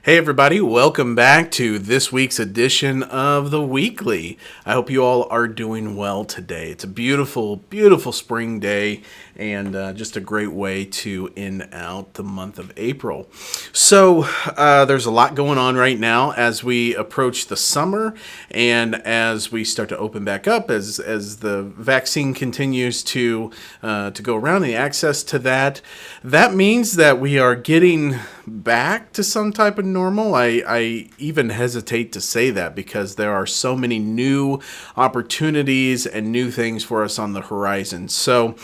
Hey everybody, welcome back to this week's edition of The Weekly. I hope you all are doing well today. It's a beautiful, beautiful spring day and just a great way to end out the month of April. So there's a lot going on right now as we approach the summer and as we start to open back up, as the vaccine continues to go around, the access to that. That means that we are getting back to some type of normal. I even hesitate to say that because there are so many new opportunities and new things for us on the horizon. So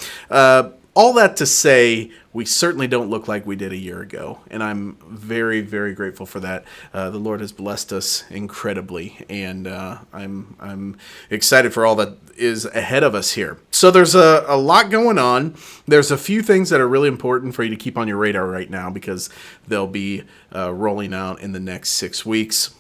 all that to say, we certainly don't look like we did a year ago, and I'm very, very grateful for that. The Lord has blessed us incredibly, and I'm excited for all that is ahead of us here. So there's a lot going on. There's a few things that are really important for you to keep on your radar right now because they'll be rolling out in the next 6 weeks.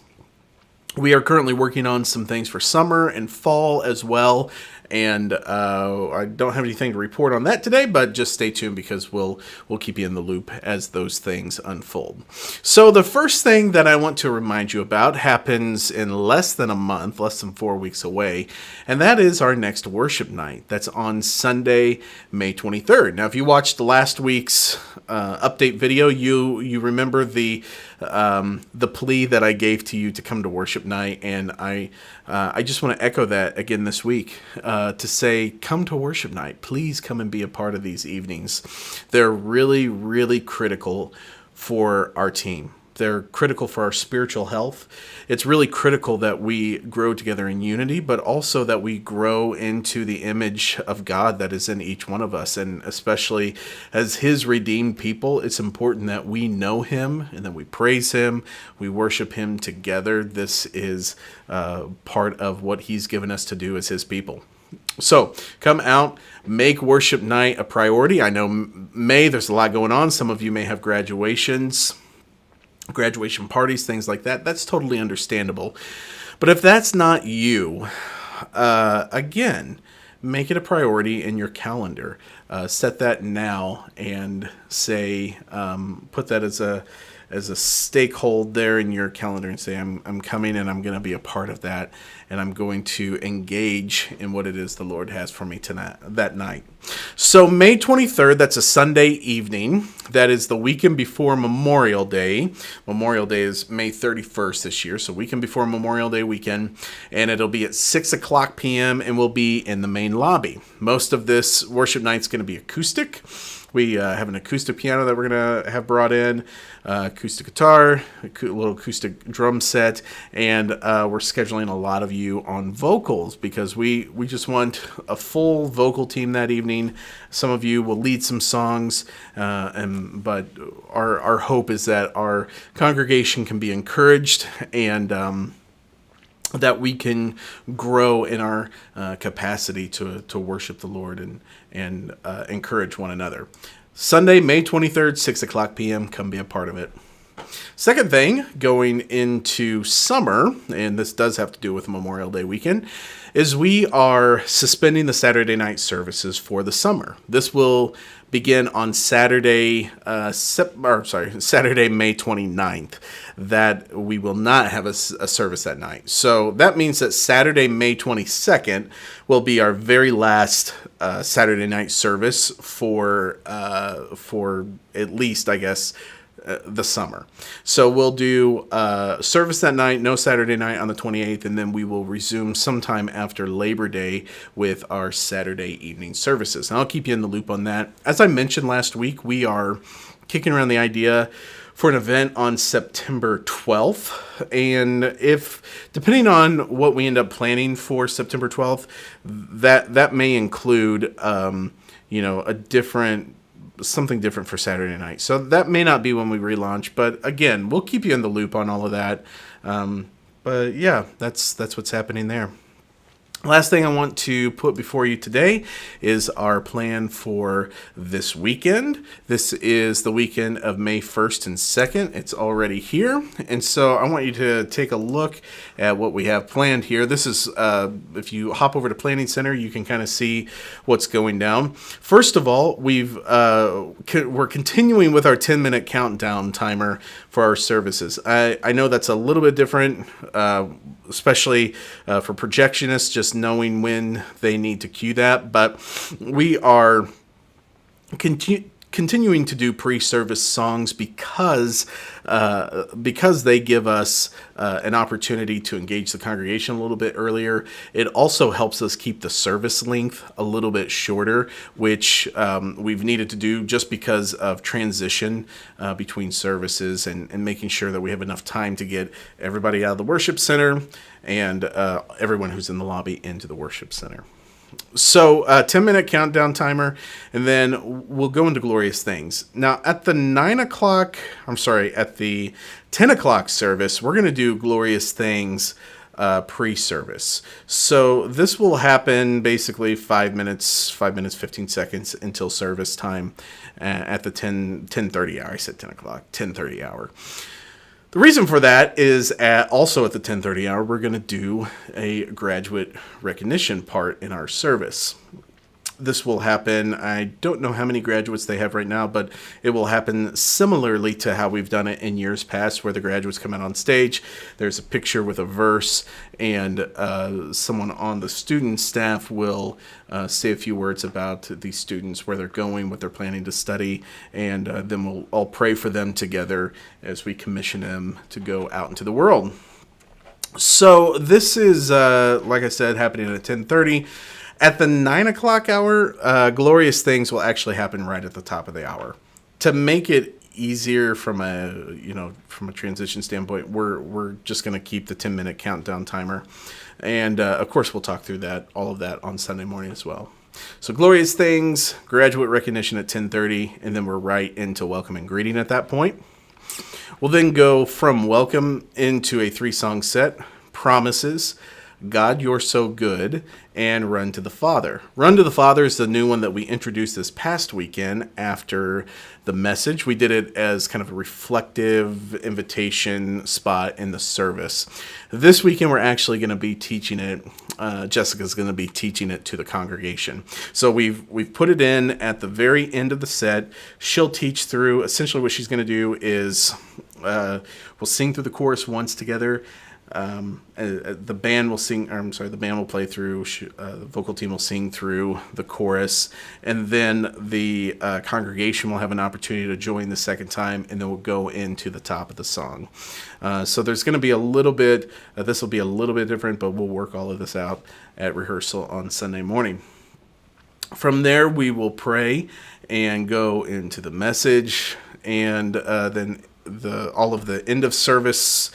We are currently working on some things for summer and fall as well. And I don't have anything to report on that today, but just stay tuned because we'll keep you in the loop as those things unfold. So the first thing that I want to remind you about happens in less than a month, less than 4 weeks away, and that is our next worship night. That's on Sunday, May 23rd. Now, if you watched last week's update video, you remember the plea that I gave to you to come to worship night, and I just want to echo that again this week to say, come to worship night. Please come and be a part of these evenings. They're really, really critical for our team. They're critical for our spiritual health. It's really critical that we grow together in unity, but also that we grow into the image of God that is in each one of us. And especially as His redeemed people, it's important that we know Him and that we praise Him, we worship Him together. This is part of what He's given us to do as His people. So come out, make worship night a priority. I know May, there's a lot going on. Some of you may have graduation parties, things like that. That's totally understandable. But if that's not you, again, make it a priority in your calendar. Set that now and say, put that as a stakehold there in your calendar and say, I'm coming and I'm going to be a part of that, and I'm going to engage in what it is the Lord has for me tonight, that night. So May 23rd, that's a Sunday evening. That is the weekend before Memorial Day. Memorial Day is May 31st this year, so weekend before Memorial Day weekend, and it'll be at 6 o'clock p.m. and we'll be in the main lobby. Most of this worship night's going to be acoustic. We have an acoustic piano that we're going to have brought in, acoustic guitar, a little acoustic drum set, and we're scheduling a lot of you on vocals because we just want a full vocal team that evening. Some of you will lead some songs, but our hope is that our congregation can be encouraged and that we can grow in our capacity to worship the Lord and encourage one another. Sunday, May 23rd, 6 o'clock p.m. Come be a part of it. Second thing, going into summer, and this does have to do with Memorial Day weekend, is we are suspending the Saturday night services for the summer. This will begin on Saturday, Saturday, May 29th, that we will not have a service that night. So that means that Saturday, May 22nd will be our very last Saturday night service for at least, I guess, the summer. So we'll do service that night, no Saturday night on the 28th, and then we will resume sometime after Labor Day with our Saturday evening services. And I'll keep you in the loop on that. As I mentioned last week, we are kicking around the idea for an event on September 12th. And if, depending on what we end up planning for September 12th, that may include, something different for Saturday night. So that may not be when we relaunch, but again, we'll keep you in the loop on all of that. But yeah, that's what's happening there. Last thing I want to put before you today is our plan for this weekend. This is the weekend of May 1st and 2nd. It's already here. And so I want you to take a look at what we have planned here. This is, if you hop over to Planning Center, you can kind of see what's going down. First of all, we're continuing with our 10-minute countdown timer for our services. I know that's a little bit different, especially for projectionists, just knowing when they need to cue that. But we are continuing to do pre-service songs because they give us an opportunity to engage the congregation a little bit earlier. It also helps us keep the service length a little bit shorter, which we've needed to do just because of transition between services and making sure that we have enough time to get everybody out of the worship center and everyone who's in the lobby into the worship center. So 10-minute countdown timer, and then we'll go into glorious things. Now at the 10 o'clock service, we're going to do glorious things pre-service. So this will happen basically 5 minutes, 15 seconds until service time at the 10:30 hour. I said 10 o'clock, 10:30 hour. The reason for that is also at the 10:30 hour, we're going to do a graduate recognition part in our service. This will happen, I don't know how many graduates they have right now, but it will happen similarly to how we've done it in years past, where the graduates come out on stage. There's a picture with a verse, and someone on the student staff will say a few words about the students, where they're going, what they're planning to study, and then we'll all pray for them together as we commission them to go out into the world. So this is, like I said, happening at 10:30. At the 9 o'clock hour, glorious things will actually happen right at the top of the hour. To make it easier from a transition standpoint, we're just going to keep the 10-minute countdown timer, and of course we'll talk through all of that on Sunday morning as well. So glorious things, graduate recognition at 10:30, and then we're right into welcome and greeting at that point. We'll then go from welcome into a 3-song set: Promises, God, You're So Good, and Run to the Father. Run to the Father is the new one that we introduced this past weekend after the message. We did it as kind of a reflective invitation spot in the service. This weekend, we're actually going to be teaching it. Jessica's going to be teaching it to the congregation. So we've put it in at the very end of the set. She'll teach through. Essentially what she's going to do is we'll sing through the chorus once together. The band will sing. The band will play through. The vocal team will sing through the chorus, and then the congregation will have an opportunity to join the second time, and then we'll go into the top of the song. So there's going to be a little bit. This will be a little bit different, but we'll work all of this out at rehearsal on Sunday morning. From there, we will pray and go into the message, and then all of the end of service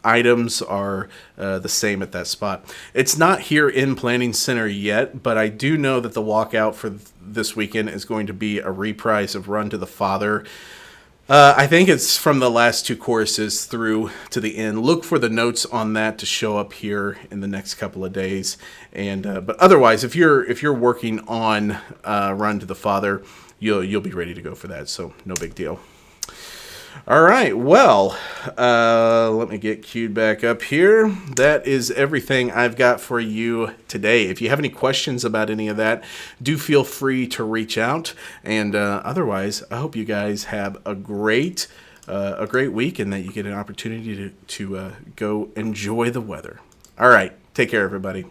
items are the same at that spot. It's not here in Planning Center yet, but I do know that the walkout for this weekend is going to be a reprise of Run to the Father. I think it's from the last 2 choruses through to the end. Look for the notes on that to show up here in the next couple of days. And but otherwise, if you're working on Run to the Father, you'll be ready to go for that. So no big deal. All right, well, let me get queued back up here. That is everything I've got for you today. If you have any questions about any of that, do feel free to reach out. And otherwise, I hope you guys have a great week, and that you get an opportunity to go enjoy the weather. All right, take care, everybody.